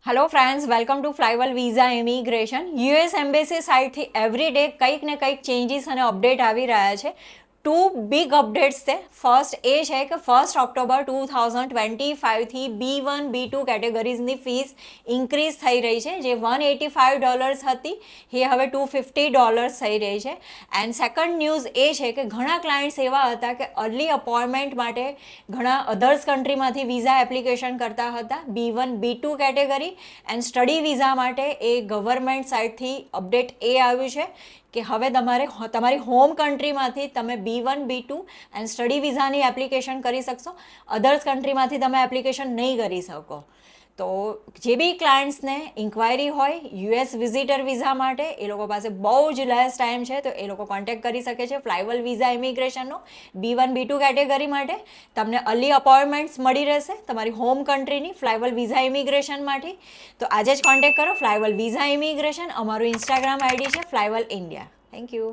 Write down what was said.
Hello friends, welcome to Flywell visa immigration. US embassy સાઇડથી every day કંઈક ને કંઈક ચેન્જીસ અને અપડેટ આવી રહ્યા છે. 2 બિગ અપડેટ્સ છે. ફર્સ્ટ એ છે કે 1 ઓક્ટોબર 2025થી B1 B2 કેટેગરીઝની ફીસ ઇન્ક્રીઝ થઈ રહી છે. જે $185 હતી એ હવે $250 થઈ રહી છે. એન્ડ સેકન્ડ ન્યૂઝ એ છે કે ઘણા ક્લાયન્ટ્સ એવા હતા કે અર્લી અપોઇન્ટમેન્ટ માટે ઘણા અધર્સ કન્ટ્રીમાંથી વિઝા એપ્લિકેશન કરતા હતા B1 B2 category. And study visa માટે એ ગવર્મેન્ટ સાઇડથી અપડેટ એ આવ્યું છે કે હવે તમારી હોમ કન્ટ્રીમાંથી તમે B1 B2 and study વિઝાની application કરી શકશો. અધર્સ કન્ટ્રીમાંથી તમે એપ્લિકેશન નહીં કરી શકો. તો જે બી ક્લાયન્ટ્સને ઇન્ક્વાયરી હોય યુએસ વિઝિટર વિઝા માટે, એ લોકો પાસે બહુ જ લેસ ટાઈમ છે, તો એ લોકો કોન્ટેક્ટ કરી શકે છે ફ્લાયવલ વિઝા ઇમિગ્રેશનનો B1 B2 કેટેગરી માટે. તમને અર્લી અપોઇન્ટમેન્ટ્સ મળી રહેશે તમારી હોમ કન્ટ્રીની ફ્લાયવલ વિઝા ઇમિગ્રેશન માટે. તો આજે જ કોન્ટેક્ટ કરો ફ્લાયવલ વિઝા ઇમિગ્રેશન. અમારું ઇન્સ્ટાગ્રામ આઈડી છે ફ્લાયવલ ઇન્ડિયા. Thank you.